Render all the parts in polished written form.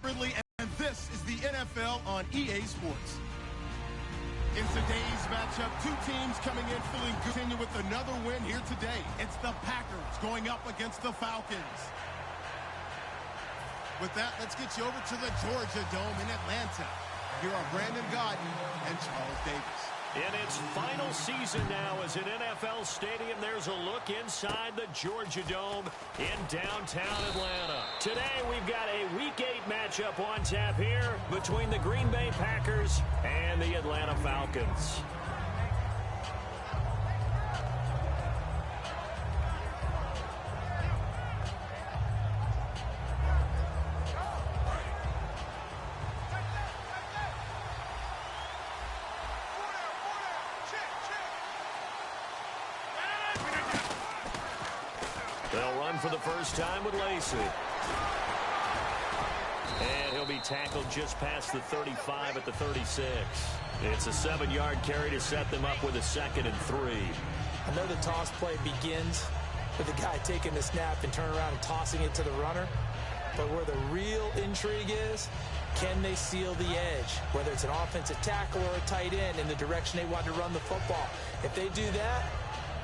And this is the NFL on EA Sports. In today's matchup, two teams coming in feeling good. Continue with another win here today. It's the Packers going up against the Falcons. With that, let's get you over to the Georgia Dome in Atlanta. Here are Brandon Gaudin and Charles Davis. In its final season now as an NFL stadium, there's a look inside the Georgia Dome in downtown Atlanta. Today, we've got a Week 8 matchup on tap here between the Green Bay Packers and the Atlanta Falcons. They'll run for the first time with Lacey. And he'll be tackled just past the 35 at the 36. It's a 7-yard carry to set them up with a 2nd and 3. I know the toss play begins with the guy taking the snap and turning around and tossing it to the runner. But where the real intrigue is, can they seal the edge? Whether it's an offensive tackle or a tight end in the direction they want to run the football. If they do that,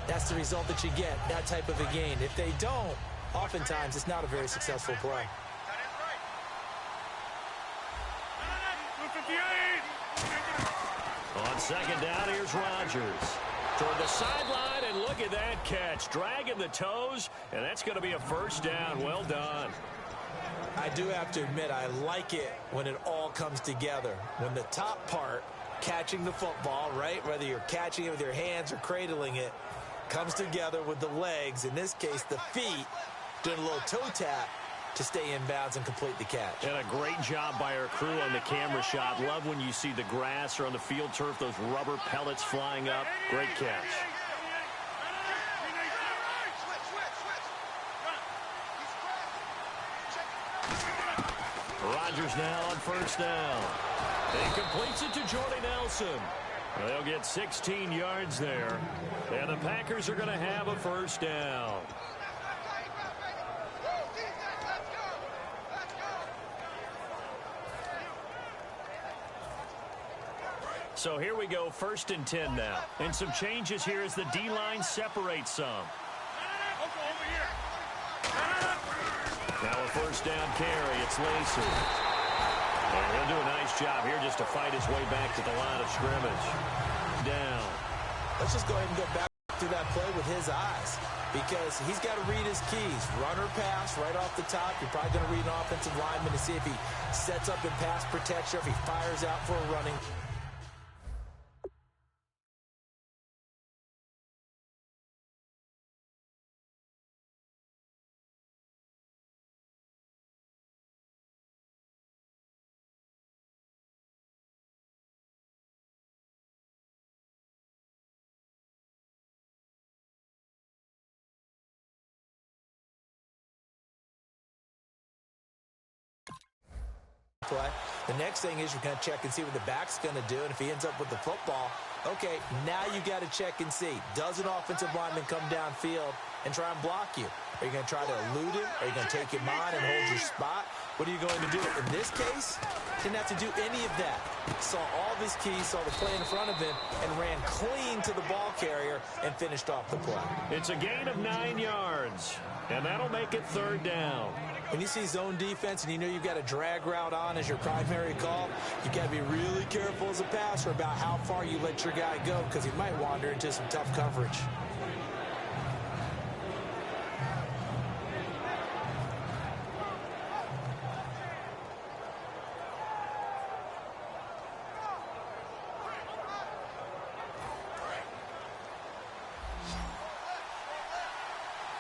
that's the result that you get, that type of a gain. If they don't, oftentimes it's not a very successful play. On 2nd down, here's Rodgers. Toward the sideline, and look at that catch. Dragging the toes, and that's going to be a 1st down. Well done. I do have to admit, I like it when it all comes together. When the top part, catching the football, right, whether you're catching it with your hands or cradling it, comes together with the legs, in this case the feet, doing a little toe tap to stay in bounds and complete the catch. And a great job by our crew on the camera shot. Love when you see the grass or on the field turf, those rubber pellets flying up. Great catch. Rodgers now on 1st down. And he completes it to Jordy Nelson. They'll get 16 yards there. And the Packers are going to have a 1st down. So here we go, 1st and 10 now. And some changes here as the D-line separates some. Now a 1st down carry. It's Lacey. And he'll do a nice job here just to fight his way back to the line of scrimmage. Down. Let's just go ahead and go back to that play with his eyes, because he's got to read his keys. Run or pass right off the top. You're probably going to read an offensive lineman to see if he sets up in pass protection, if he fires out for a running. Play. The next thing is you're going to check and see what the back's going to do, and if he ends up with the football, okay, now you got to check and see. Does an offensive lineman come downfield and try and block you? Are you going to try to elude him? Are you going to take him on and hold your spot? What are you going to do? In this case, didn't have to do any of that. Saw all of his keys, saw the play in front of him, and ran clean to the ball carrier and finished off the play. It's a gain of 9 yards, and that'll make it 3rd down. When you see zone defense and you know you've got a drag route on as your primary call, you got to be really careful as a passer about how far you let your guy go, because he might wander into some tough coverage.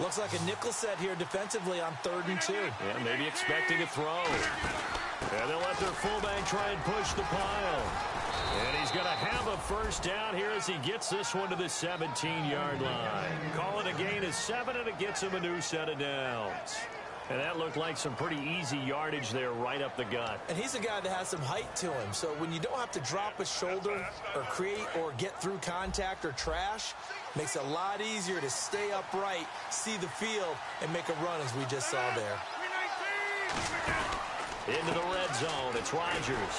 Looks like a nickel set here defensively on 3rd and 2. Yeah, maybe expecting a throw. And they'll let their fullback try and push the pile. And he's going to have a 1st down here as he gets this one to the 17-yard line. Call it a gain of 7, and it gets him a new set of downs. And that looked like some pretty easy yardage there right up the gut. And he's a guy that has some height to him. So when you don't have to drop a shoulder or create or get through contact or trash, makes it a lot easier to stay upright, see the field, and make a run as we just saw there. into the red zone. It's Rodgers.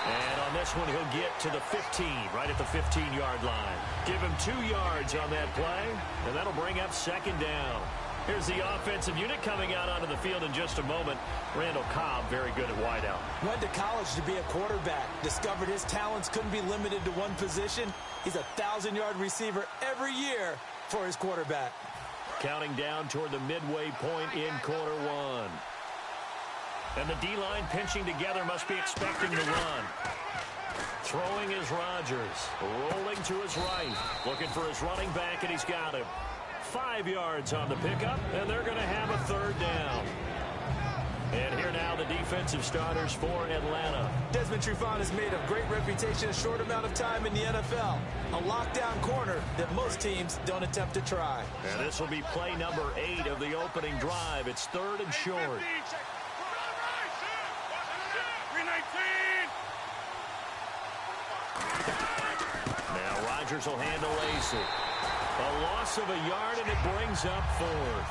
And on this one, he'll get to the 15, right at the 15-yard line. Give him 2 yards on that play, and that'll bring up second down. Here's the offensive unit coming out onto the field in just a moment. Randall Cobb, very good at wideout. Went to college to be a quarterback. Discovered his talents couldn't be limited to one position. He's a 1,000-yard receiver every year for his quarterback. Counting down toward the midway point in quarter one. And the D-line pinching together, must be expecting the run. Throwing is Rodgers. Rolling to his right. Looking for his running back, and he's got him. 5 yards on the pickup, and they're going to have a third down. And here now the defensive starters for Atlanta. Desmond Trufant has made a great reputation in a short amount of time in the NFL. A lockdown corner that most teams don't attempt to try. And this will be play number 8 of the opening drive. It's 3rd and short. Now Rodgers will handle Lacey. A loss of a yard, and it brings up 4th.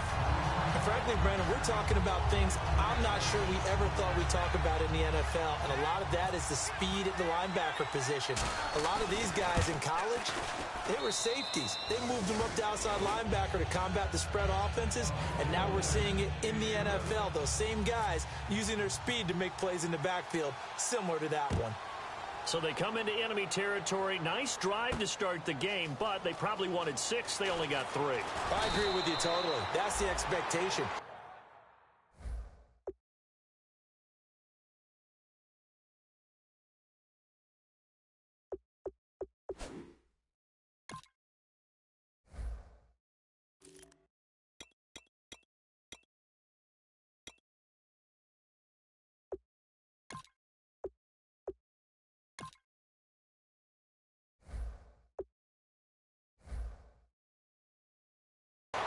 Frankly, Brandon, we're talking about things I'm not sure we ever thought we'd talk about in the NFL, and a lot of that is the speed at the linebacker position. A lot of these guys in college, they were safeties. They moved them up to outside linebacker to combat the spread offenses, and now we're seeing it in the NFL. Those same guys using their speed to make plays in the backfield, similar to that one. So they come into enemy territory. Nice drive to start the game, but they probably wanted 6. They only got 3. I agree with you totally. That's the expectation.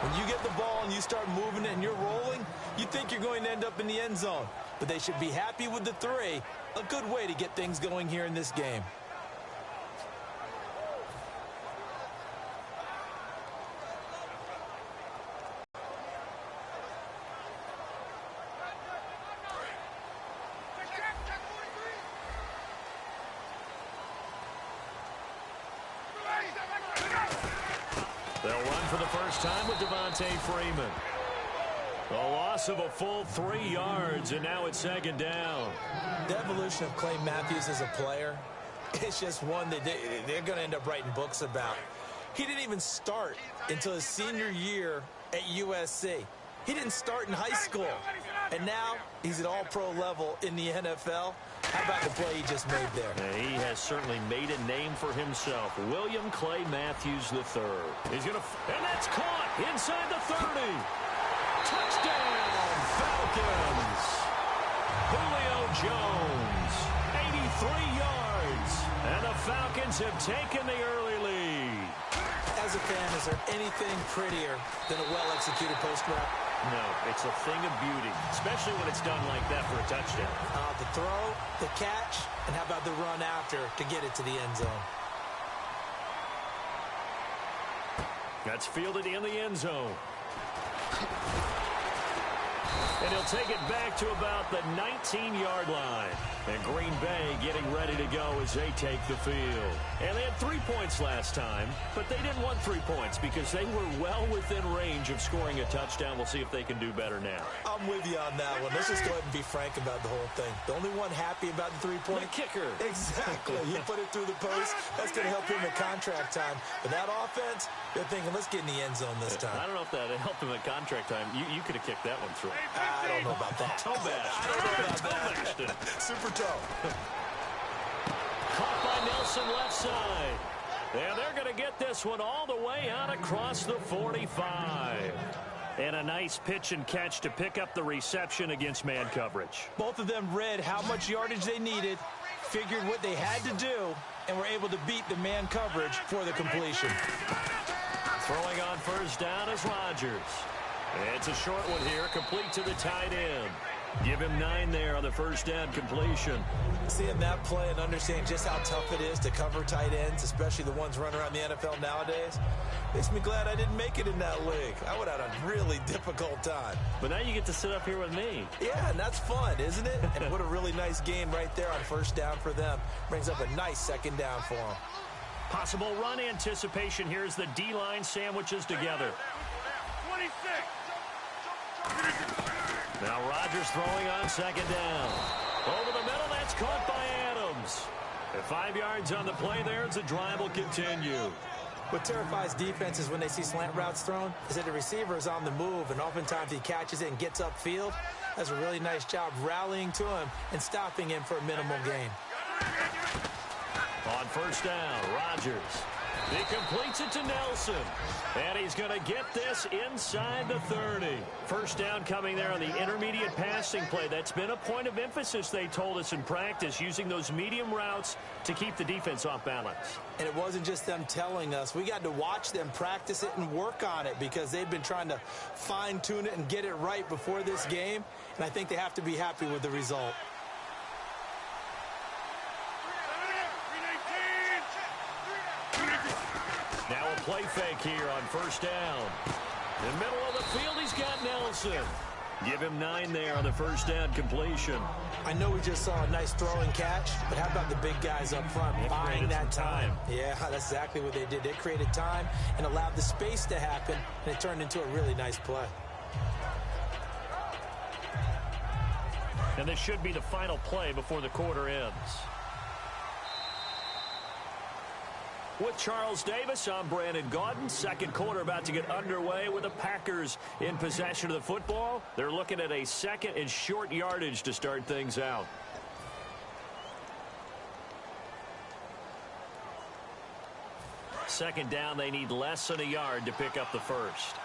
When you get the ball and you start moving it and you're rolling, you think you're going to end up in the end zone. But they should be happy with the 3. A good way to get things going here in this game. They'll run for the first time with Devontae Freeman. A loss of a full 3 yards, and now it's 2nd down. The evolution of Clay Matthews as a player, it's just one that they're going to end up writing books about. He didn't even start until his senior year at USC. He didn't start in high school, and now he's at all-pro level in the NFL. How about the play he just made there? And he has certainly made a name for himself. William Clay Matthews III. He's going to, and that's caught inside the 30. Touchdown, Falcons. Julio Jones, 83 yards. And the Falcons have taken the early lead. As a fan, is there anything prettier than a well-executed post route? No, it's a thing of beauty, especially when it's done like that for a touchdown. The throw, the catch, and how about the run after to get it to the end zone? That's fielded in the end zone. And he'll take it back to about the 19-yard line. And Green Bay getting ready to go as they take the field. And they had 3 points last time, but they didn't want 3 points because they were well within range of scoring a touchdown. We'll see if they can do better now. I'm with you on that one. Let's just go ahead and be frank about the whole thing. The only one happy about the 3-point. The kicker. Exactly. He put it through the post. That's going to help him at contract time. But that offense, they're thinking, let's get in the end zone this time. I don't know if that helped him at contract time. You could have kicked that one through. I don't know about that. Toe bash. I don't know about that. Super toe. Caught by Nelson left side. And they're going to get this one all the way out across the 45. And a nice pitch and catch to pick up the reception against man coverage. Both of them read how much yardage they needed, figured what they had to do, and were able to beat the man coverage for the completion. Throwing on first down is Rodgers. It's a short one here, complete to the tight end. Give him 9 there on the first down completion. Seeing that play and understanding just how tough it is to cover tight ends, especially the ones running around the NFL nowadays, makes me glad I didn't make it in that league. I would have had a really difficult time. But now you get to sit up here with me. Yeah, and that's fun, isn't it? And what a really nice game right there on first down for them. Brings up a nice second down for them. Possible run anticipation. Here's the D-line sandwiches together. 26. Now Rodgers throwing on second down. Over the middle, that's caught by Adams. At 5 yards on the play there, the drive will continue. What terrifies defenses when they see slant routes thrown is that the receiver is on the move, and oftentimes he catches it and gets upfield. Does a really nice job rallying to him and stopping him for a minimal gain. On first down, Rodgers. He completes it to Nelson. And he's going to get this inside the 30. First down coming there on the intermediate passing play. That's been a point of emphasis, they told us in practice, using those medium routes to keep the defense off balance. And it wasn't just them telling us. We got to watch them practice it and work on it because they've been trying to fine-tune it and get it right before this game. And I think they have to be happy with the result. Now a play fake here on first down. In the middle of the field, he's got Nelson. Give him 9 there on the first down completion. I know we just saw a nice throwing catch, but how about the big guys up front buying that time? Yeah, that's exactly what they did. They created time and allowed the space to happen, and it turned into a really nice play. And this should be the final play before the quarter ends. With Charles Davis, I'm Brandon Gaudin. Second quarter about to get underway with the Packers in possession of the football. They're looking at a second and short yardage to start things out. Second down, they need less than a yard to pick up the first.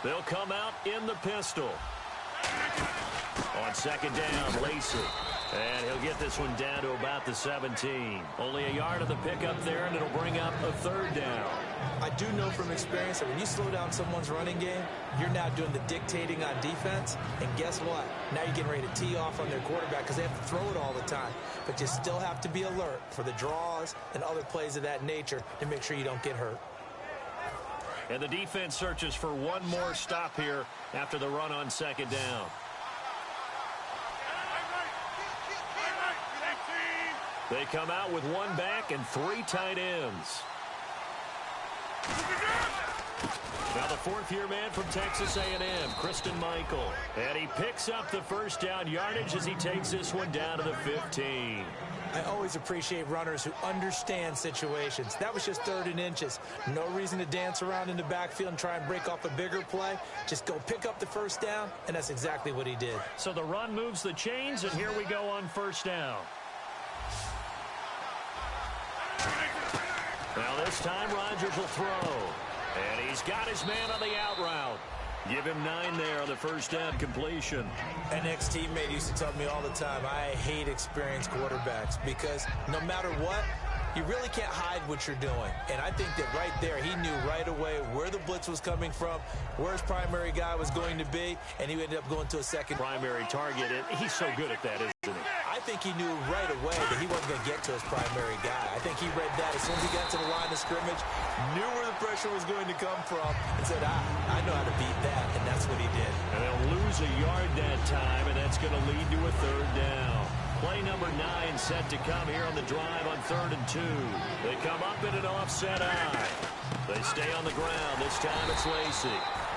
They'll come out in the pistol. On second down, Lacey. And he'll get this one down to about the 17. Only a yard of the pickup there, and it'll bring up a third down. I do know from experience that when you slow down someone's running game, you're now doing the dictating on defense. And guess what? Now you're getting ready to tee off on their quarterback because they have to throw it all the time. But you still have to be alert for the draws and other plays of that nature to make sure you don't get hurt. And the defense searches for one more stop here after the run on second down. They come out with one back and 3 tight ends. Now the fourth-year man from Texas A&M, Christine Michael. And he picks up the first down yardage as he takes this one down to the 15. I always appreciate runners who understand situations. That was just 3rd and inches. No reason to dance around in the backfield and try and break off a bigger play. Just go pick up the first down, and that's exactly what he did. So the run moves the chains, and here we go on first down. Now this time Rodgers will throw. And he's got his man on the out route. Give him 9 there on the first down completion. An ex-teammate used to tell me all the time, I hate experienced quarterbacks because no matter what, you really can't hide what you're doing. And I think that right there, he knew right away where the blitz was coming from, where his primary guy was going to be, and he ended up going to a second primary target. He's so good at that, isn't he? I think he knew right away that he wasn't going to get to his primary guy. I think he read that as soon as he got to the line of scrimmage, knew where the pressure was going to come from, and said, I know how to beat that, and that's what he did. And they'll lose a yard that time, and that's going to lead to a third down. Play number 9 set to come here on the drive on 3rd and 2. They come up in an offset eye. They stay on the ground. This time it's Lacey.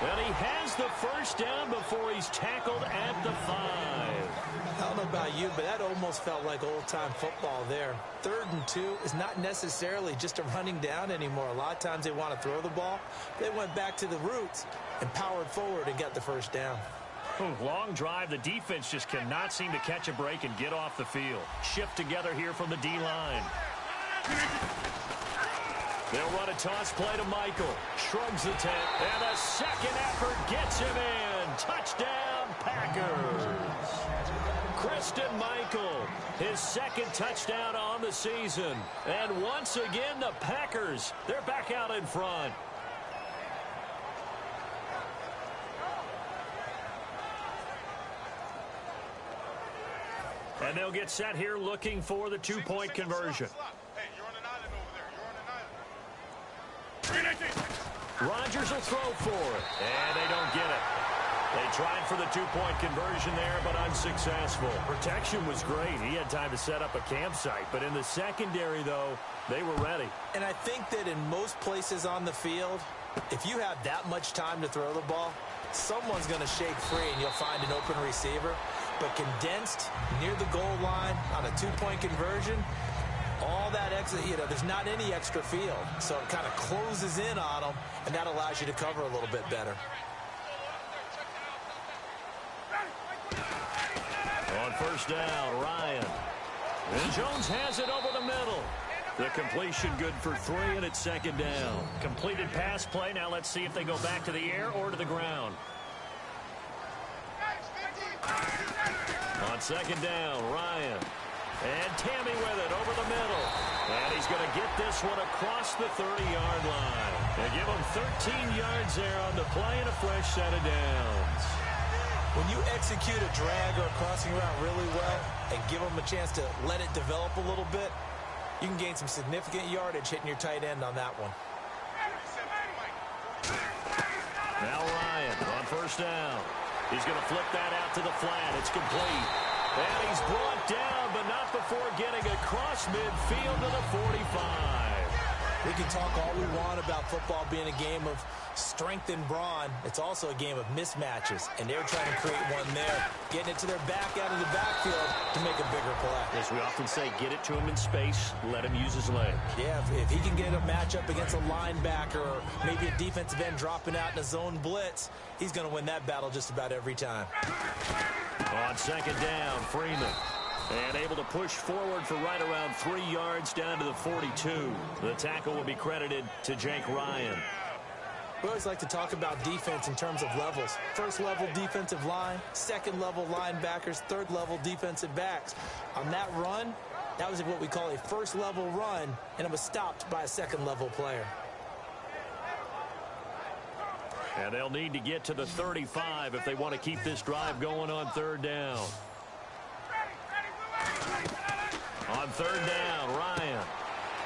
And he has the first down before he's tackled at the 5. I don't know about you, but that almost felt like old-time football there. 3rd and 2 is not necessarily just a running down anymore. A lot of times they want to throw the ball. They went back to the roots and powered forward and got the first down. Long drive. The defense just cannot seem to catch a break and get off the field. Shift together here from the D-line. They'll run a toss play to Michael. Shrugs the tent. And a second effort gets him in. Touchdown, Packers. Christine Michael, his second touchdown on the season. And once again, the Packers, they're back out in front. And they'll get set here looking for the two-point conversion. Rodgers will throw for it, and they don't get it. They tried for the two-point conversion there, but unsuccessful. Protection was great. He had time to set up a campsite, but in the secondary, though, they were ready. And I think that in most places on the field, if you have that much time to throw the ball, someone's going to shake free and you'll find an open receiver. But condensed near the goal line on a two-point conversion, all that extra, there's not any extra field. So it kind of closes in on them, and that allows you to cover a little bit better. On first down, Ryan. And Jones has it over the middle. The completion good for 3, and it's second down. Completed pass play. Now let's see if they go back to the air or to the ground. On second down, Ryan. And Tammy with it over the middle. And he's going to get this one across the 30-yard line. They give him 13 yards there on the play and a fresh set of downs. When you execute a drag or a crossing route really well and give them a chance to let it develop a little bit, you can gain some significant yardage hitting your tight end on that one. Now Ryan on first down. He's going to flip that out to the flat. It's complete. And he's brought down, but not before getting across midfield to the 45. We can talk all we want about football being a game of strength and brawn. It's also a game of mismatches, and they're trying to create one there, getting it to their back out of the backfield to make a bigger play. As we often say, get it to him in space, let him use his leg. Yeah, if he can get a matchup against a linebacker or maybe a defensive end dropping out in a zone blitz, he's going to win that battle just about every time. On second down, Freeman. And able to push forward for right around 3 yards down to the 42. The tackle will be credited to Jake Ryan. We always like to talk about defense in terms of levels. First level defensive line, second level linebackers, third level defensive backs. On that run, that was what we call a first level run, and it was stopped by a second level player. And they'll need to get to the 35 if they want to keep this drive going on third down. On third down, Ryan.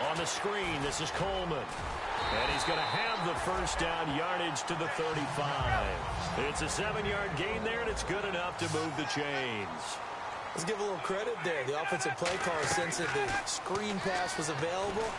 On the screen, this is Coleman. And he's going to have the first down yardage to the 35. It's a 7-yard gain there, and it's good enough to move the chains. Let's give a little credit there. The offensive play caller, since the screen pass was available,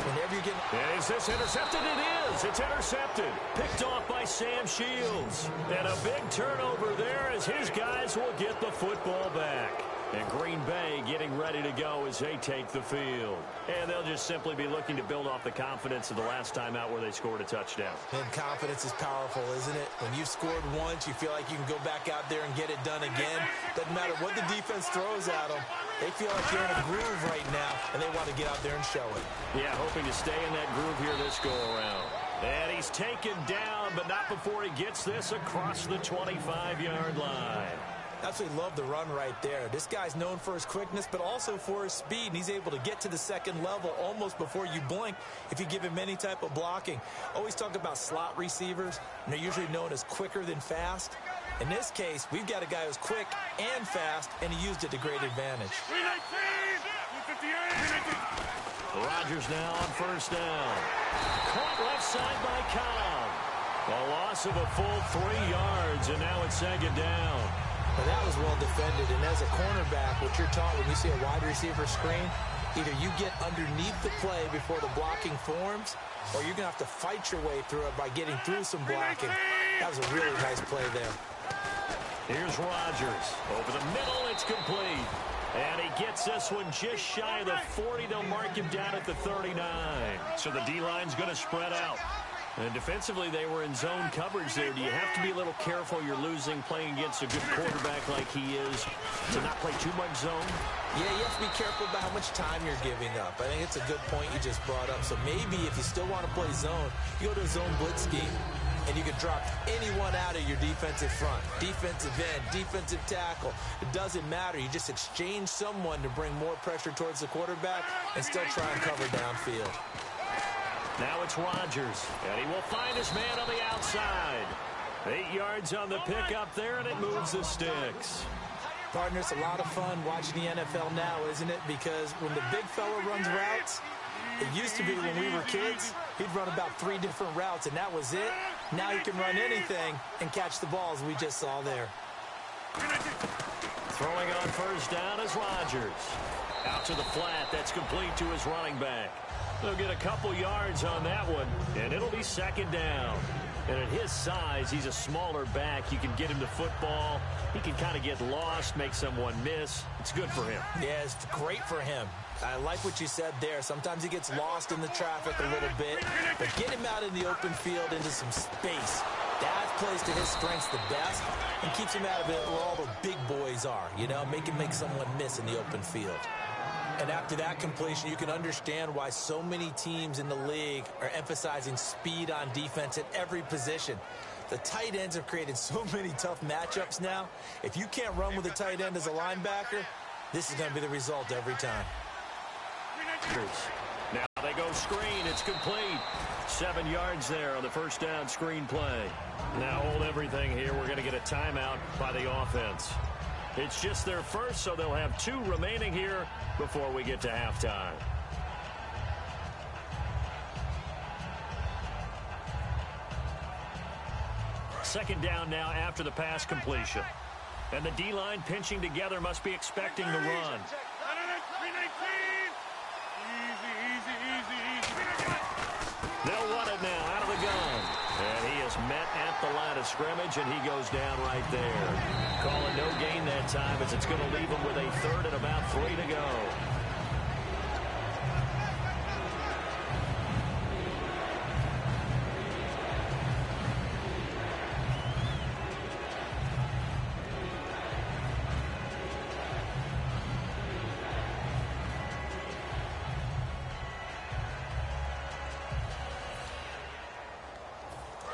whenever you get... Is this intercepted? It is. It's intercepted. Picked off by Sam Shields. And a big turnover there as his guys will get the football back. And Green Bay getting ready to go as they take the field. And they'll just simply be looking to build off the confidence of the last time out where they scored a touchdown. And confidence is powerful, isn't it? When you've scored once, you feel like you can go back out there and get it done again. Doesn't matter what the defense throws at them. They feel like they're in a groove right now, and they want to get out there and show it. Yeah, hoping to stay in that groove here this go-around. And he's taken down, but not before he gets this across the 25-yard line. Absolutely love the run right there. This guy's known for his quickness, but also for his speed, and he's able to get to the second level almost before you blink if you give him any type of blocking. Always talk about slot receivers, and they're usually known as quicker than fast. In this case, we've got a guy who's quick and fast, and he used it to great advantage. Rodgers now on first down. Caught left side by Cobb. A loss of a full 3 yards, and now it's second down. Well, that was well defended, and as a cornerback, what you're taught when you see a wide receiver screen, either you get underneath the play before the blocking forms, or you're going to have to fight your way through it by getting through some blocking. That was a really nice play there. Here's Rodgers. Over the middle, it's complete. And he gets this one just shy of the 40. They'll mark him down at the 39. So the D-line's going to spread out. And defensively, they were in zone coverage there. Do you have to be a little careful? You're losing playing against a good quarterback like he is to not play too much zone? Yeah, you have to be careful about how much time you're giving up. I think it's a good point you just brought up. So maybe if you still want to play zone, you go to a zone blitz scheme, and you can drop anyone out of your defensive front. Defensive end, defensive tackle. It doesn't matter. You just exchange someone to bring more pressure towards the quarterback and still try and cover downfield. Now it's Rodgers, and he will find his man on the outside. 8 yards on the pickup there, and it moves the sticks. Partner, it's a lot of fun watching the NFL now, isn't it? Because when the big fella runs routes, it used to be when we were kids, he'd run about 3 different routes, and that was it. Now he can run anything and catch the balls we just saw there. Throwing on first down is Rodgers. Out to the flat. That's complete to his running back. They'll get a couple yards on that one, and it'll be second down. And at his size, he's a smaller back. You can get him to football. He can kind of get lost, make someone miss. It's good for him. Yeah, it's great for him. I like what you said there. Sometimes he gets lost in the traffic a little bit, but get him out in the open field into some space. That plays to his strengths the best and keeps him out of it where all the big boys are, you know, make him make someone miss in the open field. And after that completion, you can understand why so many teams in the league are emphasizing speed on defense at every position. The tight ends have created so many tough matchups now. If you can't run with a tight end as a linebacker, this is going to be the result every time. Now they go screen. It's complete. 7 yards there on the first down screen play. Now hold everything here. We're going to get a timeout by the offense. It's just their first, so they'll have 2 remaining here before we get to halftime. Second down now after the pass completion. And the D-line pinching together must be expecting the run. They'll run it now out of the gun. And he is met at the line of scrimmage, and he goes down right there. Calling no gain that time as it's going to leave him with a 3rd and about 3 to go.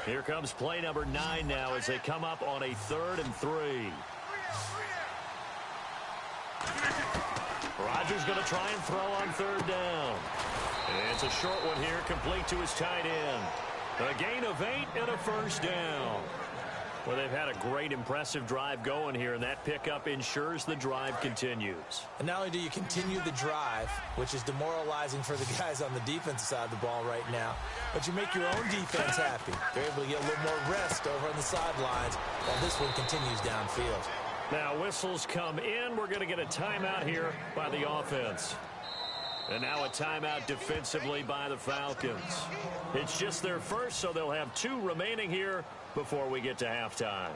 Here comes play number 9 now as they come up on a 3rd and 3. Rodgers going to try and throw on 3rd down. And it's a short one here, complete to his tight end. A gain of 8 and a first down. Well, they've had a great, impressive drive going here, and that pickup ensures the drive continues. And not only do you continue the drive, which is demoralizing for the guys on the defensive side of the ball right now, but you make your own defense happy. They're able to get a little more rest over on the sidelines while this one continues downfield. Now whistles come in. We're going to get a timeout here by the offense. And now a timeout defensively by the Falcons. It's just their first, so they'll have 2 remaining here before we get to halftime.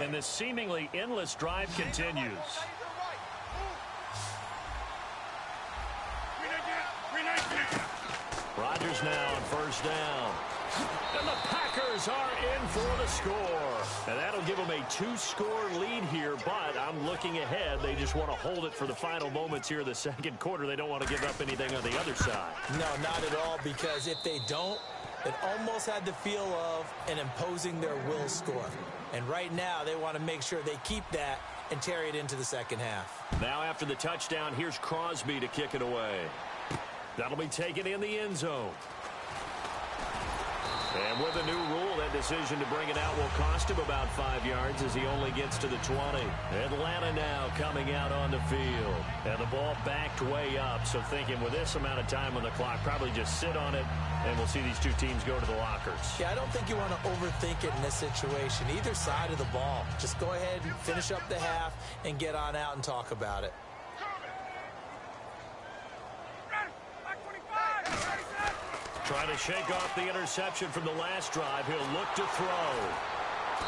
And this seemingly endless drive continues. Rodgers now on first down. And the Packers are in for the score. And that'll give them a 2-score lead here, but I'm looking ahead. They just want to hold it for the final moments here in the second quarter. They don't want to give up anything on the other side. No, not at all, because if they don't, it almost had the feel of an imposing their will score. And right now, they want to make sure they keep that and carry it into the second half. Now after the touchdown, here's Crosby to kick it away. That'll be taken in the end zone. And with a new rule, that decision to bring it out will cost him about 5 yards as he only gets to the 20. Atlanta now coming out on the field. And the ball backed way up, so thinking with this amount of time on the clock, probably just sit on it, and we'll see these 2 teams go to the lockers. Yeah, I don't think you want to overthink it in this situation. Either side of the ball. Just go ahead and finish up the half and get on out and talk about it. Trying to shake off the interception from the last drive. He'll look to throw.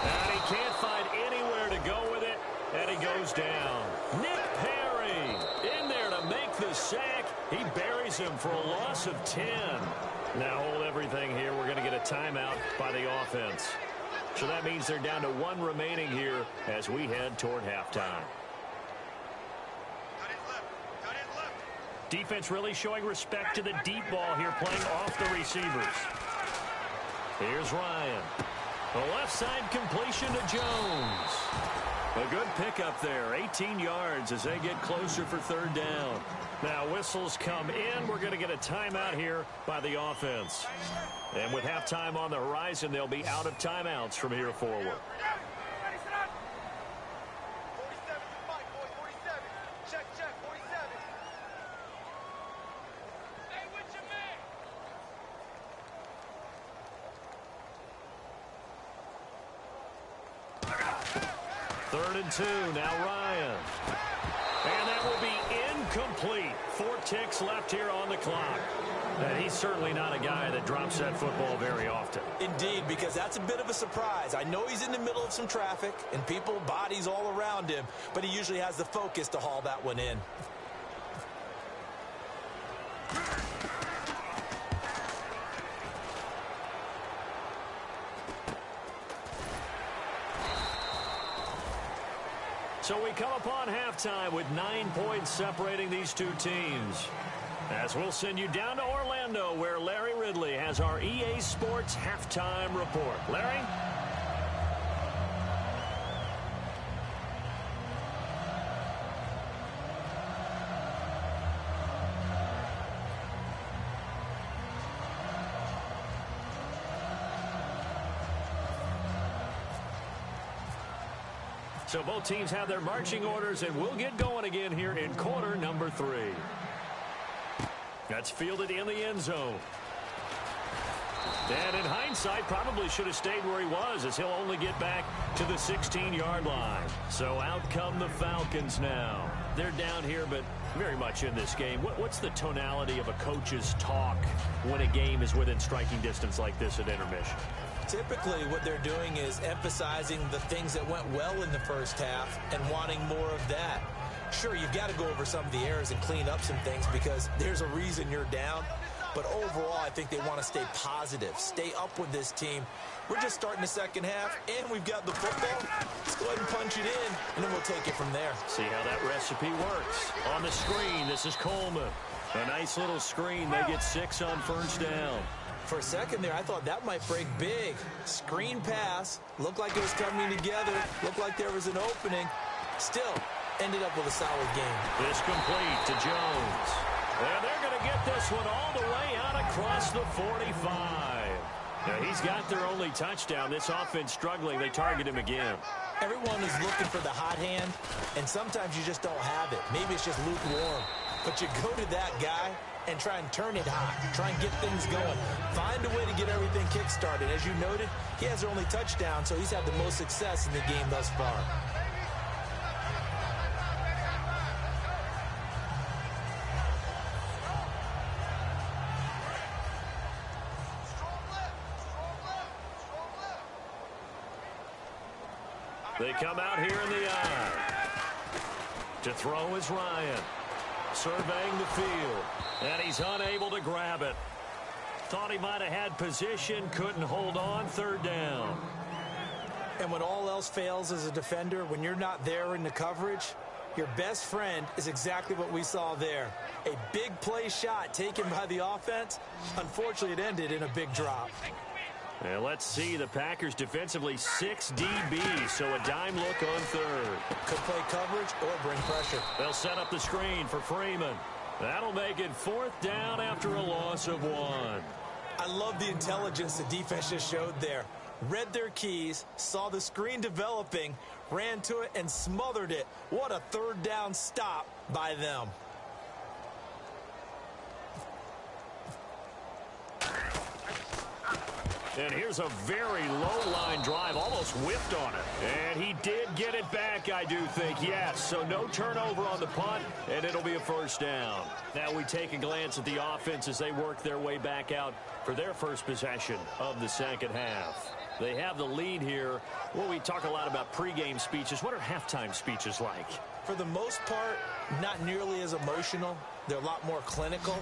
And he can't find anywhere to go with it. And he goes down. Nick Perry in there to make the sack. He buries him for a loss of 10. Now hold everything here. We're going to get a timeout by the offense. So that means they're down to 1 remaining here as we head toward halftime. Defense really showing respect to the deep ball here, playing off the receivers. Here's Ryan. The left side completion to Jones. A good pickup there, 18 yards as they get closer for third down. Now whistles come in. We're going to get a timeout here by the offense. And with halftime on the horizon, they'll be out of timeouts from here forward. Third and 2, now Ryan. And that will be incomplete. 4 ticks left here on the clock. And he's certainly not a guy that drops that football very often. Indeed, because that's a bit of a surprise. I know he's in the middle of some traffic and people, bodies all around him, but he usually has the focus to haul that one in. So we come upon halftime with 9 points separating these two teams. As we'll send you down to Orlando, where Larry Ridley has our EA Sports halftime report. Larry? So both teams have their marching orders, and we'll get going again here in quarter number 3. That's fielded in the end zone. And in hindsight, probably should have stayed where he was, as he'll only get back to the 16-yard line. So out come the Falcons now. They're down here, but very much in this game. What's the tonality of a coach's talk when a game is within striking distance like this at intermission? Typically, what they're doing is emphasizing the things that went well in the first half and wanting more of that. Sure, you've got to go over some of the errors and clean up some things because there's a reason you're down. But overall, I think they want to stay positive, stay up with this team. We're just starting the second half, and we've got the football. Let's go ahead and punch it in, and then we'll take it from there. See how that recipe works. On the screen, this is Coleman. A nice little screen. They get 6 on first down. For a second there, I thought that might break big. Screen pass. Looked like it was coming together. Looked like there was an opening. Still, ended up with a solid game. This complete to Jones. And they're going to get this one all the way out across the 45. Now, he's got their only touchdown. This offense struggling. They target him again. Everyone is looking for the hot hand, and sometimes you just don't have it. Maybe it's just lukewarm. But you go to that guy and try and turn it hot, try and get things going. Find a way to get everything kick-started. As you noted, he has their only touchdown, so he's had the most success in the game thus far. They come out here in the eye. To throw is Ryan. Surveying the field. And he's unable to grab it. Thought he might have had position. Couldn't hold on. Third down. And when all else fails as a defender, when you're not there in the coverage, your best friend is exactly what we saw there. A big play shot taken by the offense. Unfortunately, it ended in a big drop. And let's see, the Packers defensively 6 DBs, so a dime look on third. Could play coverage or bring pressure. They'll set up the screen for Freeman. That'll make it 4th down after a loss of 1. I love the intelligence the defense just showed there. Read their keys, saw the screen developing, ran to it, and smothered it. What a third down stop by them. And here's a very low-line drive, almost whipped on it. And he did get it back, I do think, yes. So no turnover on the punt, and it'll be a first down. Now we take a glance at the offense as they work their way back out for their first possession of the second half. They have the lead here. Well, we talk a lot about pregame speeches. What are halftime speeches like? For the most part, not nearly as emotional. They're a lot more clinical.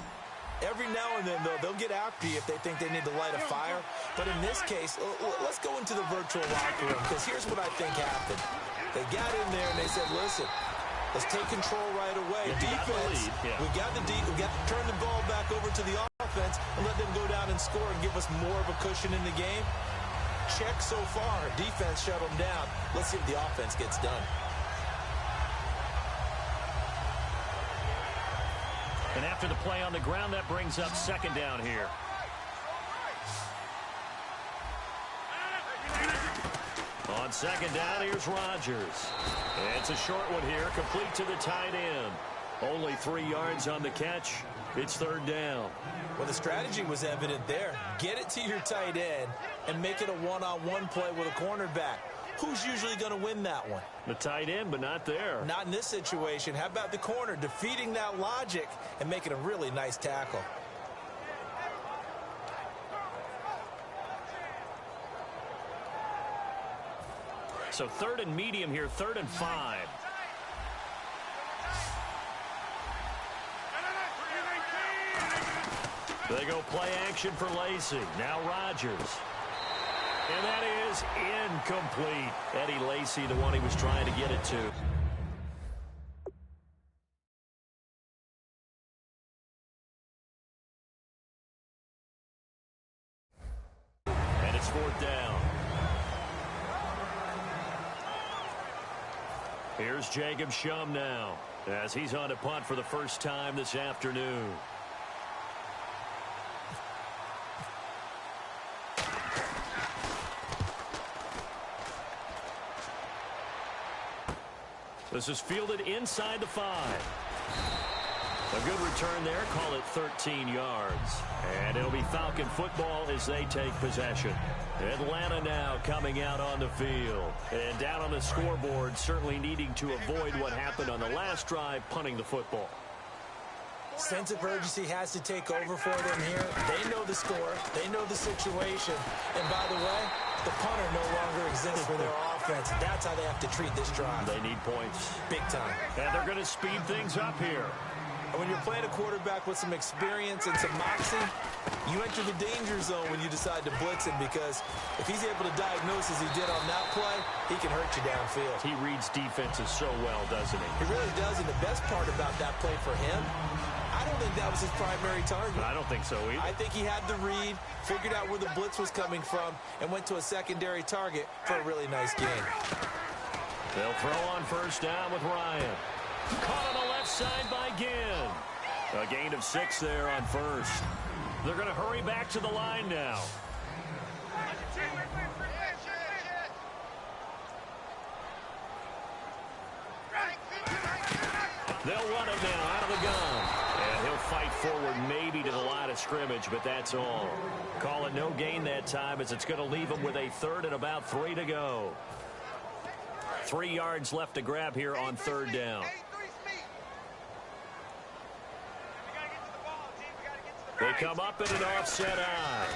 Every now and then, though, they'll get after you if they think they need to light a fire. But in this case, let's go into the virtual locker room, because here's what I think happened. They got in there and they said, listen, let's take control right away. Defense, we've got to turn the ball back over to the offense and let them go down and score and give us more of a cushion in the game. Check so far. Defense shut them down. Let's see if the offense gets done. And after the play on the ground, that brings up second down here. On second down, here's Rodgers. It's a short one here, complete to the tight end. Only 3 yards on the catch. It's third down. Well, the strategy was evident there. Get it to your tight end and make it a one-on-one play with a cornerback. Who's usually going to win that one? The tight end, but not there. Not in this situation. How about the corner defeating that logic and making a really nice tackle? So third and medium here, 3rd and 5. They go play action for Lacey. Now Rodgers. And that is incomplete. Eddie Lacy, the one he was trying to get it to. And it's 4th down. Here's Jacob Shum now, as he's on to punt for the first time this afternoon. This is fielded inside the 5. A good return there. Call it 13 yards. And it'll be Falcon football as they take possession. Atlanta now coming out on the field. And down on the scoreboard, certainly needing to avoid what happened on the last drive, punting the football. Sense of urgency has to take over for them here. They know the score. They know the situation. And by the way, the punter no longer exists for their offense. That's how they have to treat this drive. They need points. Big time. And they're going to speed things up here. And when you're playing a quarterback with some experience and some moxie, you enter the danger zone when you decide to blitz him, because if he's able to diagnose as he did on that play, he can hurt you downfield. He reads defenses so well, doesn't he? He really does, and the best part about that play for him, I don't think that was his primary target. I don't think so either. I think he had the read, figured out where the blitz was coming from, and went to a secondary target for a really nice gain. They'll throw on first down with Ryan. Caught on the left side by Ginn. A gain of 6 there on first. They're going to hurry back to the line now. They'll run it now out of the gun. And he'll fight forward maybe to the line of scrimmage, but that's all. Call it no gain that time, as it's going to leave him with a 3rd and about 3 to go. 3 yards left to grab here on 3rd down. They come up in an offset eye.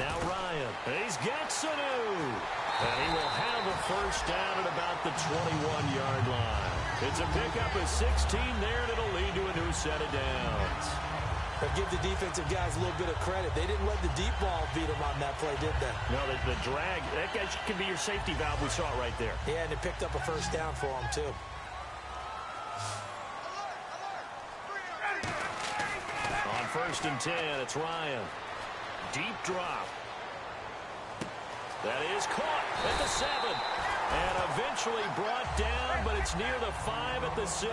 Now Ryan. He's got Sanu. And he will have a first down at about the 21-yard line. It's a pickup of 16 there, and it'll lead to a new set of downs. But give the defensive guys a little bit of credit. They didn't let the deep ball beat them on that play, did they? No, the drag, that guy can be your safety valve. We saw it right there. Yeah, and it picked up a first down for him, too. On 1st and 10, it's Ryan. Deep drop. That is caught at the 7. And eventually brought down, but it's near the 5 at the 6.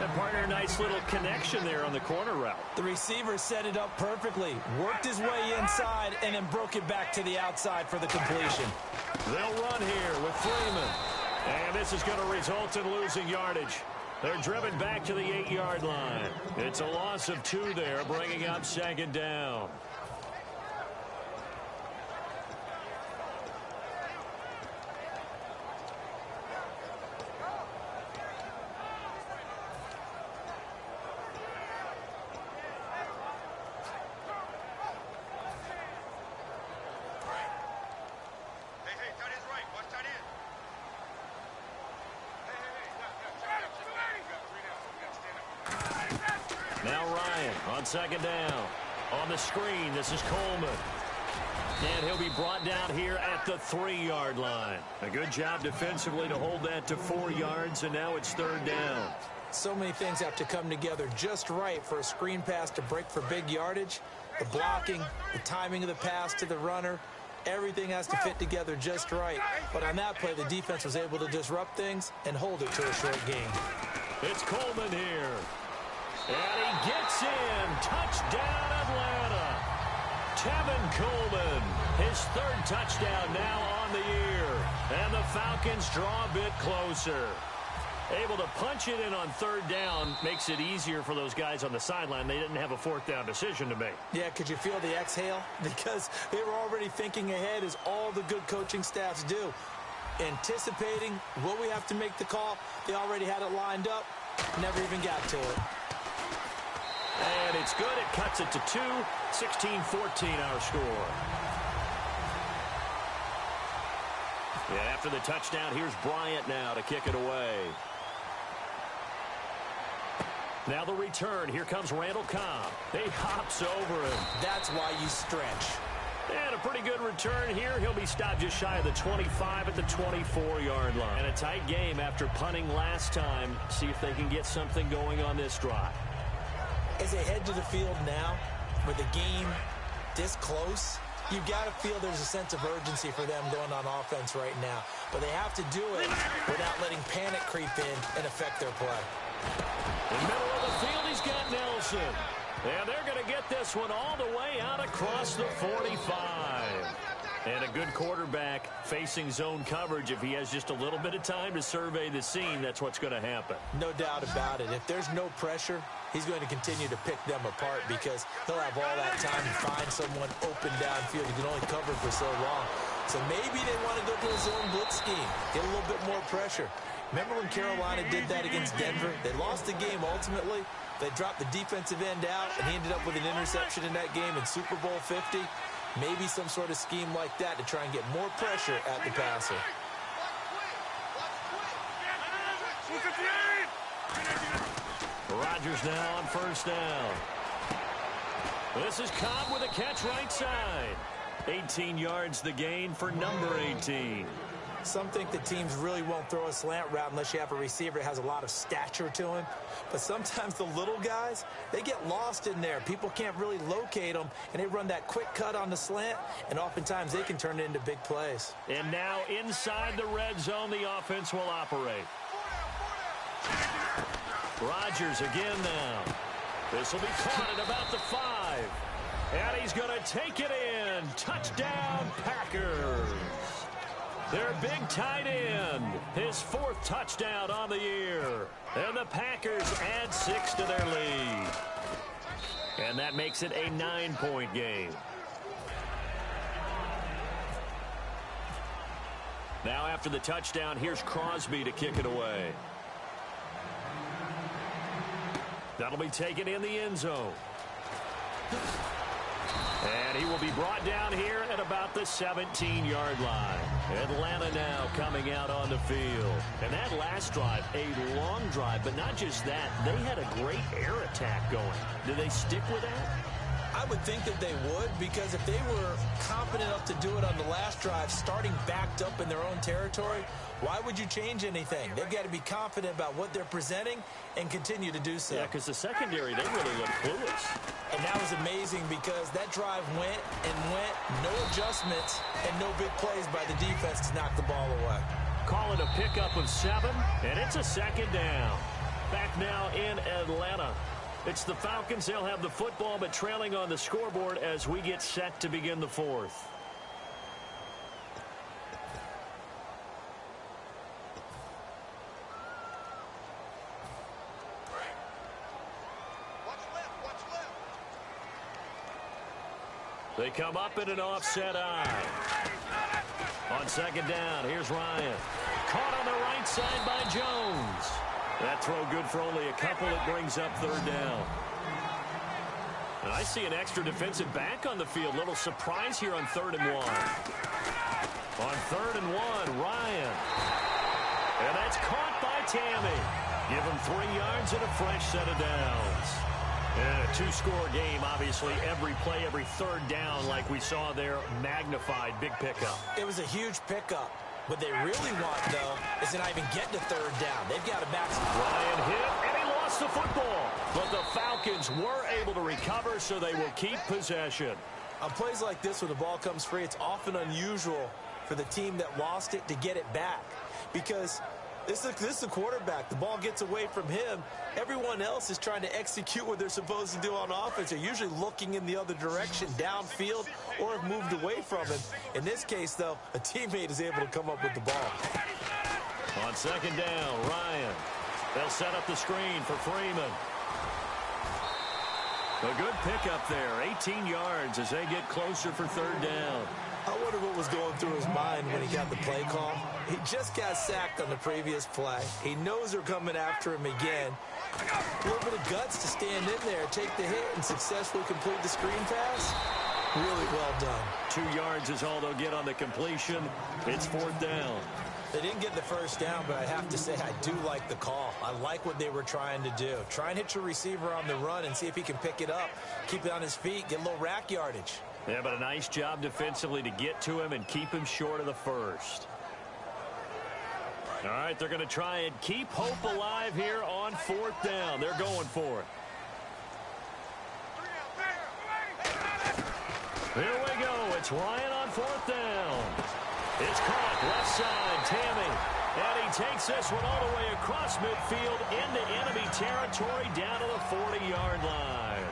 And partner, nice little connection there on the corner route. The receiver set it up perfectly, worked his way inside, and then broke it back to the outside for the completion. They'll run here with Freeman. And this is going to result in losing yardage. They're driven back to the 8-yard line. It's a loss of 2 there, bringing up 2nd down. Now Ryan on 2nd down. On the screen, this is Coleman. And he'll be brought down here at the 3-yard line. A good job defensively to hold that to 4 yards, and now it's 3rd down. So many things have to come together just right for a screen pass to break for big yardage. The blocking, the timing of the pass to the runner, everything has to fit together just right. But on that play, the defense was able to disrupt things and hold it to a short gain. It's Coleman here. And he gets in. Touchdown, Atlanta. Tevin Coleman, his third touchdown now on the year. And the Falcons draw a bit closer. Able to punch it in on third down makes it easier for those guys on the sideline. They didn't have a fourth down decision to make. Yeah, could you feel the exhale? Because they were already thinking ahead, as all the good coaching staffs do. Anticipating, will we have to make the call? They already had it lined up. Never even got to it. And it's good. It cuts it to 2. 16-14 our score. Yeah, after the touchdown, here's Bryant now to kick it away. Now the return. Here comes Randall Cobb. He hops over him. That's why you stretch. And a pretty good return here. He'll be stopped just shy of the 25 at the 24-yard line. And a tight game after punting last time. See if they can get something going on this drive. As they head to the field now, with the game this close, you've got to feel there's a sense of urgency for them going on offense right now. But they have to do it without letting panic creep in and affect their play. In the middle of the field, he's got Nelson. And they're going to get this one all the way out across the 45. And a good quarterback facing zone coverage. If he has just a little bit of time to survey the scene, that's what's going to happen. No doubt about it. If there's no pressure, he's going to continue to pick them apart because he'll have all that time to find someone open downfield. He can only cover for so long. So maybe they want to go to a zone blitz scheme, get a little bit more pressure. Remember when Carolina did that against Denver? They lost the game ultimately. They dropped the defensive end out, and he ended up with an interception in that game in Super Bowl 50. Maybe some sort of scheme like that to try and get more pressure at the passer. Rodgers now on first down. This is Cobb with a catch right side. 18 yards the gain for number 18. Some think the teams really won't throw a slant route unless you have a receiver that has a lot of stature to him. But sometimes the little guys, they get lost in there. People can't really locate them, and they run that quick cut on the slant, and oftentimes they can turn it into big plays. And now inside the red zone, the offense will operate. Rodgers again now. This will be caught at about the 5. And he's going to take it in. Touchdown, Packers. Their big tight end, his 4th touchdown on the year. And the Packers add 6 to their lead. And that makes it a 9-point game. Now after the touchdown, here's Crosby to kick it away. That'll be taken in the end zone. And he will be brought down here at about the 17-yard line. Atlanta now coming out on the field. And that last drive, a long drive, but not just that. They had a great air attack going. Do they stick with that? I would think that they would, because if they were confident enough to do it on the last drive, starting backed up in their own territory, why would you change anything? They've got to be confident about what they're presenting and continue to do so. Yeah, because the secondary, they really look clueless. And that was amazing because that drive went and went, no adjustments, and no big plays by the defense to knock the ball away. Call it a pickup of 7, and it's a 2nd down. Back now in Atlanta. It's the Falcons. They'll have the football, but trailing on the scoreboard as we get set to begin the 4th. They come up in an offset eye. On 2nd down, here's Ryan. Caught on the right side by Jones. That throw good for only a couple. It brings up 3rd down. And I see an extra defensive back on the field. Little surprise here on 3rd and 1. On 3rd and 1, Ryan. And that's caught by Tammy. Give him 3 yards and a fresh set of downs. And a 2-score game, obviously. Every play, every 3rd down, like we saw there, magnified. Big pickup. It was a huge pickup. What they really want, though, is to not even get to 3rd down. They've got to back. Ryan hit, and he lost the football. But the Falcons were able to recover, so they will keep possession. On plays like this, when the ball comes free, it's often unusual for the team that lost it to get it back. Because This is the quarterback. The ball gets away from him. Everyone else is trying to execute what they're supposed to do on offense. They're usually looking in the other direction, downfield, or have moved away from him. In this case, though, a teammate is able to come up with the ball. On second down, Ryan. They'll set up the screen for Freeman. A good pickup there, 18 yards as they get closer for third down. I wonder what was going through his mind when he got the play call. He just got sacked on the previous play. He knows they're coming after him again. A little bit of guts to stand in there, take the hit, and successfully complete the screen pass. Really well done. 2 yards is all they'll get on the completion. It's fourth down. They didn't get the first down, but I have to say I do like the call. I like what they were trying to do. Try and hit your receiver on the run and see if he can pick it up, keep it on his feet, get a little rack yardage. Yeah, but a nice job defensively to get to him and keep him short of the first. All right, they're going to try and keep hope alive here on fourth down. They're going for it. Here we go. It's Ryan on fourth down. It's caught left side, Tammy. And he takes this one all the way across midfield into enemy territory down to the 40-yard line.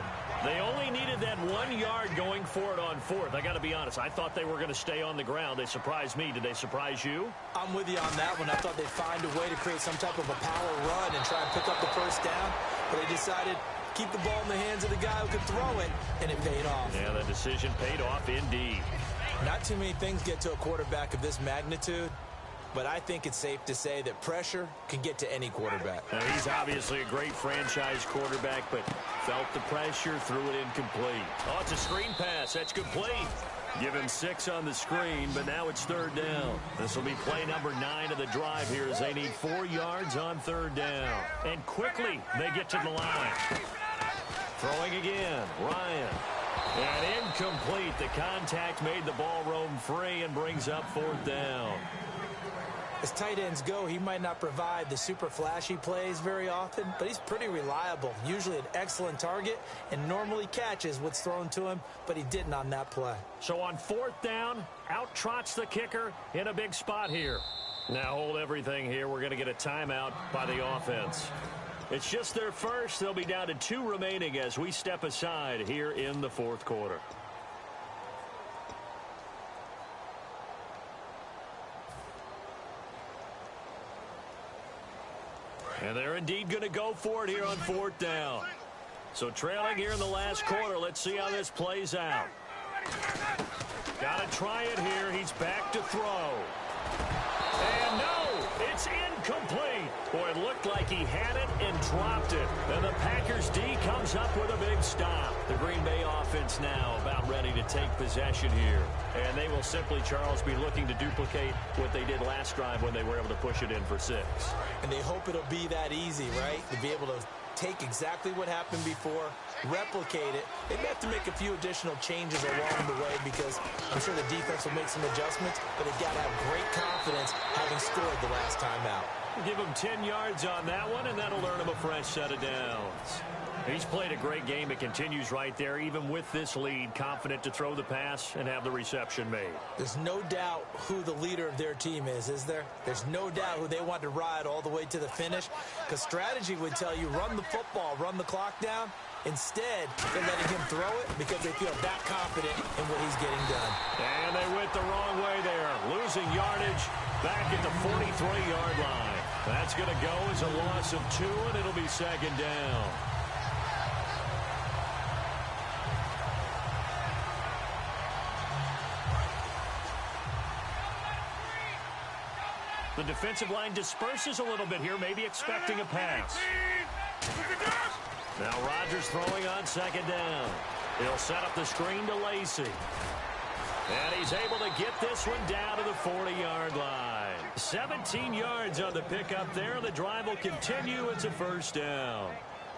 They only needed that 1 yard going for it on fourth. I got to be honest, I thought they were going to stay on the ground. They surprised me. Did they surprise you? I'm with you on that one. I thought they'd find a way to create some type of a power run and try and pick up the first down. But they decided keep the ball in the hands of the guy who could throw it, and it paid off. Yeah, the decision paid off indeed. Not too many things get to a quarterback of this magnitude, but I think it's safe to say that pressure can get to any quarterback. Now, he's obviously a great franchise quarterback, but felt the pressure, threw it incomplete. Oh, it's a screen pass. That's complete. Give him 6 on the screen, but now it's third down. This will be play number 9 of the drive here as they need 4 yards on third down. And quickly, they get to the line. Throwing again, Ryan. And incomplete. The contact made the ball roam free and brings up fourth down. As tight ends go, he might not provide the super flashy plays very often, but he's pretty reliable. Usually an excellent target and normally catches what's thrown to him, but he didn't on that play. So on fourth down, out trots the kicker in a big spot here. Now hold everything here. We're going to get a timeout by the offense. It's just their first. They'll be down to 2 remaining as we step aside here in the fourth quarter. And they're indeed going to go for it here on fourth down. So trailing here in the last quarter. Let's see how this plays out. Got to try it here. He's back to throw. And no, it's incomplete. Boy, it looked like he had it and dropped it. And the Packers D comes up with a big stop. The Green Bay offense now about ready to take possession here. And they will simply, Charles, be looking to duplicate what they did last drive when they were able to push it in for 6. And they hope it'll be that easy, right? To be able to take exactly what happened before, replicate it. They may have to make a few additional changes along the way because I'm sure the defense will make some adjustments, but they've got to have great confidence having scored the last time out. Give him 10 yards on that one, and that'll earn him a fresh set of downs. He's played a great game. It continues right there, even with this lead, confident to throw the pass and have the reception made. There's no doubt who the leader of their team is there? There's no doubt who they want to ride all the way to the finish, because strategy would tell you run the football, run the clock down. Instead, they're letting him throw it because they feel that confident in what he's getting done. And they went the wrong way there, losing yardage back at the 43-yard line. That's going to go as a loss of 2, and it'll be second down. The defensive line disperses a little bit here, maybe expecting a pass. Now Rodgers throwing on second down. He'll set up the screen to Lacey. And he's able to get this one down to the 40-yard line. 17 yards on the pickup there. The drive will continue. It's a first down.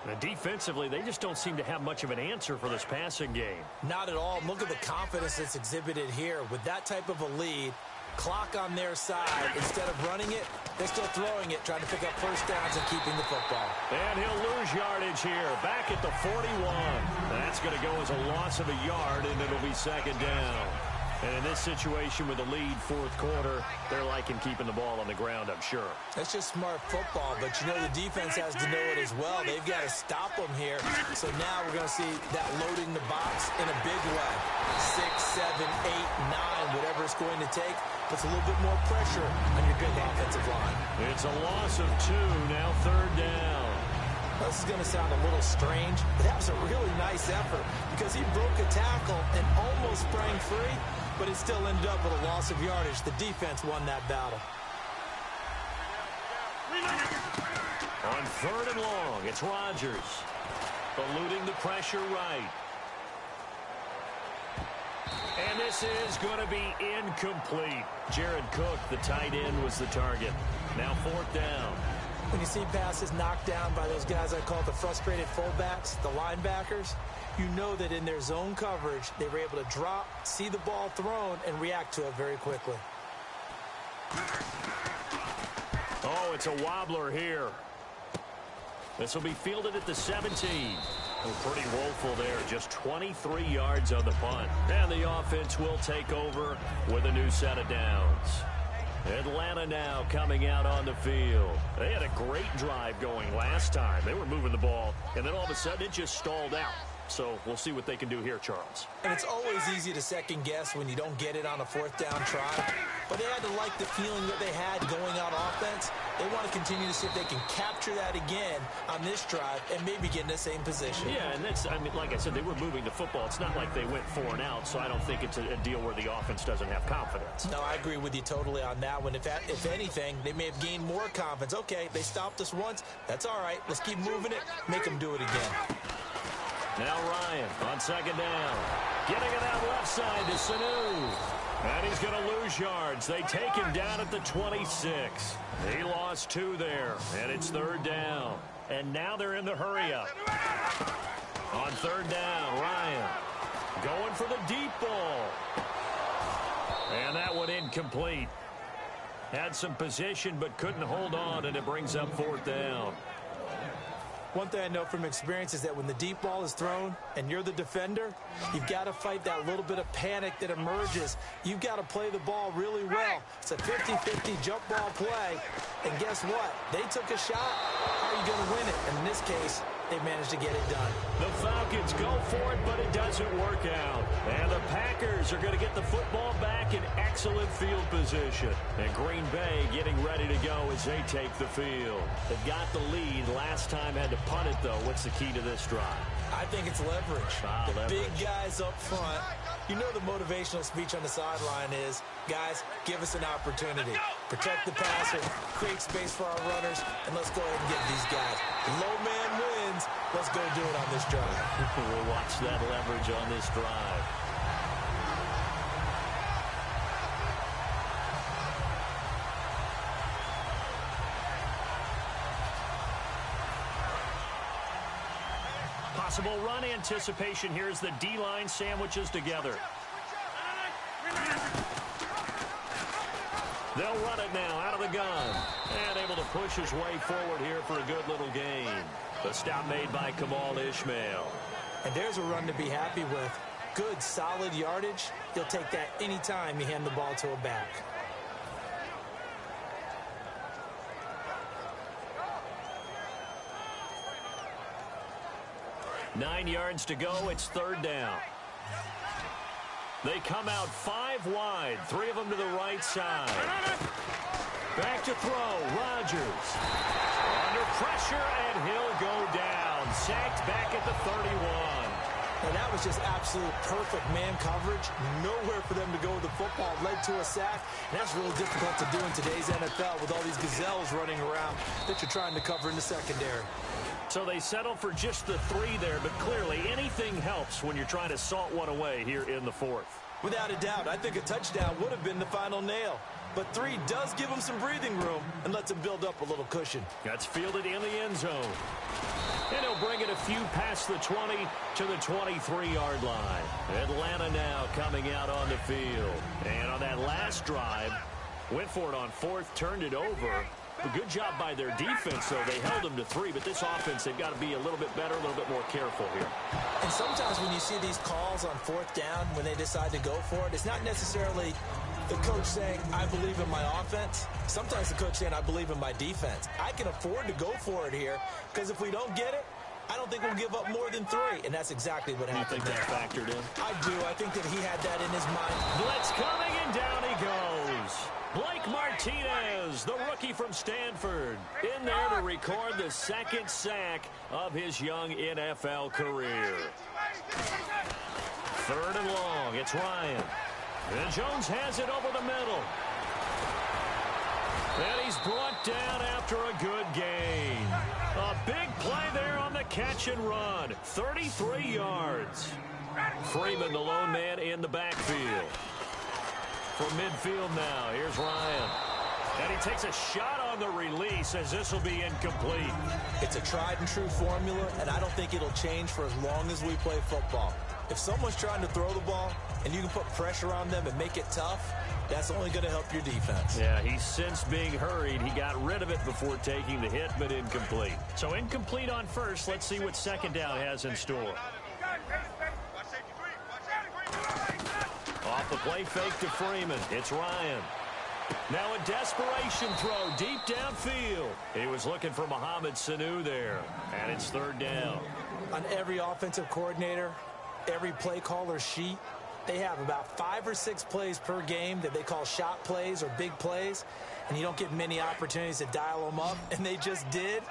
And defensively, they just don't seem to have much of an answer for this passing game. Not at all. Look at the confidence that's exhibited here. With that type of a lead, clock on their side, instead of running it, they're still throwing it, trying to pick up first downs and keeping the football. And he'll lose yardage here, back at the 41. That's going to go as a loss of a yard, and it'll be second down. And in this situation with a lead fourth quarter, they're liking keeping the ball on the ground, I'm sure. That's just smart football, but you know the defense has to know it as well. They've got to stop them here. So now we're going to see that loading the box in a big way. 6, 7, 8, 9, whatever it's going to take. Puts a little bit more pressure on your big offensive line. It's a loss of 2, now third down. This is going to sound a little strange, but that was a really nice effort because he broke a tackle and almost sprang free, but it still ended up with a loss of yardage. The defense won that battle. On third and long, it's Rodgers. Eluding the pressure right. And this is going to be incomplete. Jared Cook, the tight end, was the target. Now fourth down. When you see passes knocked down by those guys I call the frustrated fullbacks, the linebackers, you know that in their zone coverage, they were able to drop, see the ball thrown, and react to it very quickly. Oh, it's a wobbler here. This will be fielded at the 17. Oh, pretty woeful there. Just 23 yards on the punt. And the offense will take over with a new set of downs. Atlanta now coming out on the field. They had a great drive going last time. They were moving the ball, and then all of a sudden it just stalled out. So we'll see what they can do here, Charles. And it's always easy to second guess when you don't get it on a fourth down try. But they had to like the feeling that they had going out offense. They want to continue to see if they can capture that again on this drive and maybe get in the same position. Yeah, and that's, I mean, like I said, they were moving the football. It's not like they went 4 and out, so I don't think it's a deal where the offense doesn't have confidence. No, I agree with you totally on that one. If anything, they may have gained more confidence. Okay, they stopped us once. That's all right. Let's keep moving it. Make them do it again. Now Ryan on second down. Getting it out left side to Sanu. And he's going to lose yards. They take him down at the 26. He lost 2 there, and it's third down. And now they're in the hurry-up. On third down, Ryan going for the deep ball. And that one incomplete. Had some position but couldn't hold on, and it brings up fourth down. One thing I know from experience is that when the deep ball is thrown and you're the defender, you've got to fight that little bit of panic that emerges. You've got to play the ball really well. It's a 50-50 jump ball play. And guess what? They took a shot. How are you going to win it? And in this case, they managed to get it done. The Falcons go for it, but it doesn't work out. And the Packers are going to get the football back in excellent field position. And Green Bay getting ready to go as they take the field. They've got the lead. Last time had to punt it, though. What's the key to this drive? I think it's leverage. The leverage. Big guys up front. You know the motivational speech on the sideline is, guys, give us an opportunity. Protect the passer, create space for our runners, and let's go ahead and get these guys. Low man wins. Let's go do it on this drive. We'll watch that leverage on this drive. Possible run anticipation here as the D-line sandwiches together. They'll run it now out of the gun. And able to push his way forward here for a good little gain. The stop made by Kamal Ishmael. And there's a run to be happy with. Good, solid yardage. You'll take that anytime you hand the ball to a back. Nine yards to go. It's third down. They come out 5 wide. 3 of them to the right side. Back to throw. Rodgers. Under pressure, and he'll go down. Sacked back at the 31. And that was just absolute perfect man coverage. Nowhere for them to go with the football. Led to a sack. And that's really difficult to do in today's NFL with all these gazelles running around that you're trying to cover in the secondary. So they settle for just the 3 there, but clearly anything helps when you're trying to salt one away here in the fourth. Without a doubt, I think a touchdown would have been the final nail. But 3 does give them some breathing room and lets them build up a little cushion. That's fielded in the end zone. And he'll bring it a few past the 20 to the 23-yard line. Atlanta now coming out on the field. And on that last drive, went for it on fourth, turned it over. A good job by their defense, though. They held them to 3, but this offense, they've got to be a little bit better, a little bit more careful here. And sometimes when you see these calls on 4th down, when they decide to go for it, it's not necessarily the coach saying, I believe in my offense. Sometimes the coach saying, I believe in my defense. I can afford to go for it here, because if we don't get it, I don't think we'll give up more than 3, and that's exactly what happened. You think that factored in? I do. I think that he had that in his mind. Blitz coming, and down he goes. Blake Martinez, the rookie from Stanford, in there to record the 2nd sack of his young NFL career. 3rd and long. It's Ryan. And Jones has it over the middle. And he's brought down after a good gain. A big play there on the catch and run. 33 yards. Freeman, the lone man in the backfield. From midfield now, here's Ryan. And he takes a shot on the release as this will be incomplete. It's a tried and true formula, and I don't think it'll change for as long as we play football. If someone's trying to throw the ball and you can put pressure on them and make it tough, that's only going to help your defense. Yeah, he's since being hurried. He got rid of it before taking the hit, but incomplete. So incomplete on first. Let's see what 2nd down has in store. Off the play fake to Freeman. It's Ryan. Now a desperation throw deep downfield. He was looking for Mohamed Sanu there, and it's 3rd down. On every offensive coordinator, every play caller's sheet, they have about 5 or 6 plays per game that they call shot plays or big plays, and you don't get many opportunities to dial them up, and they just did,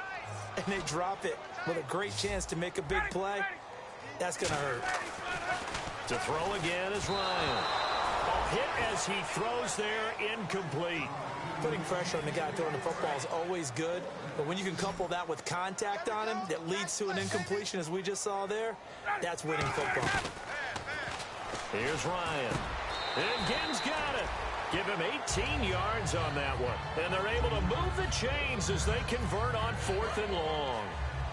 and they drop it with a great chance to make a big play. That's going to hurt. To throw again is Ryan. A hit as he throws there, incomplete. Putting pressure on the guy throwing the football is always good, but when you can couple that with contact on him that leads to an incompletion, as we just saw there, that's winning football. Here's Ryan. And Ginn's got it. Give him 18 yards on that one. And they're able to move the chains as they convert on 4th and long.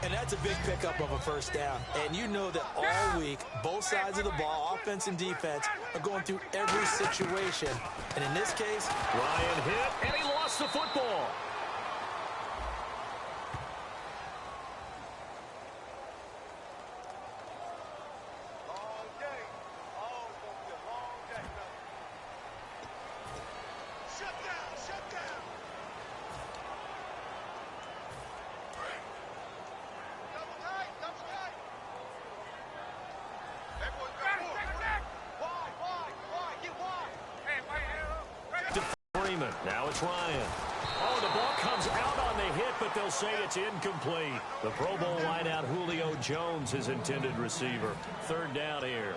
And that's a big pickup of a 1st down. And you know that all week, both sides of the ball, offense and defense, are going through every situation. And in this case, Ryan hit, and he lost the football. Now it's Ryan. Oh, the ball comes out on the hit, but they'll say it's incomplete. The Pro Bowl wideout Julio Jones, his intended receiver. 3rd down here.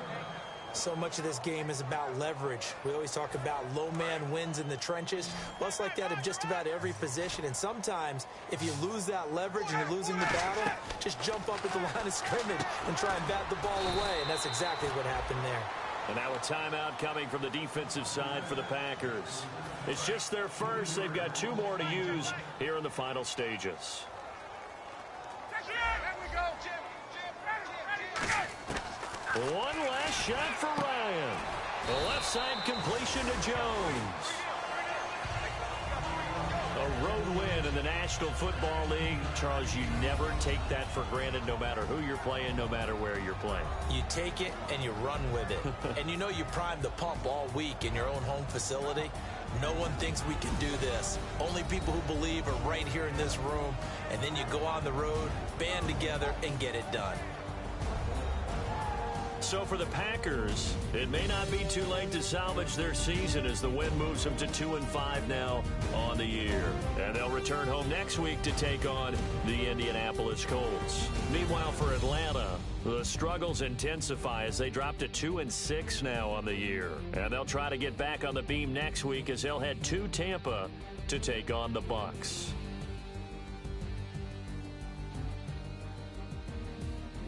So much of this game is about leverage. We always talk about low man wins in the trenches. Well, it's like that in just about every position. And sometimes, if you lose that leverage and you're losing the battle, just jump up at the line of scrimmage and try and bat the ball away. And that's exactly what happened there. And now a timeout coming from the defensive side for the Packers. It's just their first. They've got 2 more to use here in the final stages. One last shot for Ryan. The left side completion to Jones. A road win in the National Football League. Charles, you never take that for granted no matter who you're playing, no matter where you're playing. You take it and you run with it. And you know you primed the pump all week in your own home facility. No one thinks we can do this. Only people who believe are right here in this room. And then you go on the road, band together, and get it done. So for the Packers, it may not be too late to salvage their season as the win moves them to 2-5 now on the year. And they'll return home next week to take on the Indianapolis Colts. Meanwhile, for Atlanta, the struggles intensify as they drop to 2-6 now on the year. And they'll try to get back on the beam next week as they'll head to Tampa to take on the Bucs.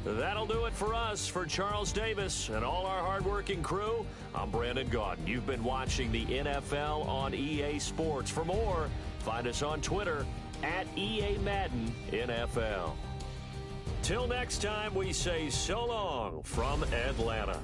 That'll do it for us. For Charles Davis and all our hardworking crew, I'm Brandon Gaudin. You've been watching the NFL on EA Sports. For more, find us on Twitter at EA Madden NFL. Till next time, we say so long from Atlanta.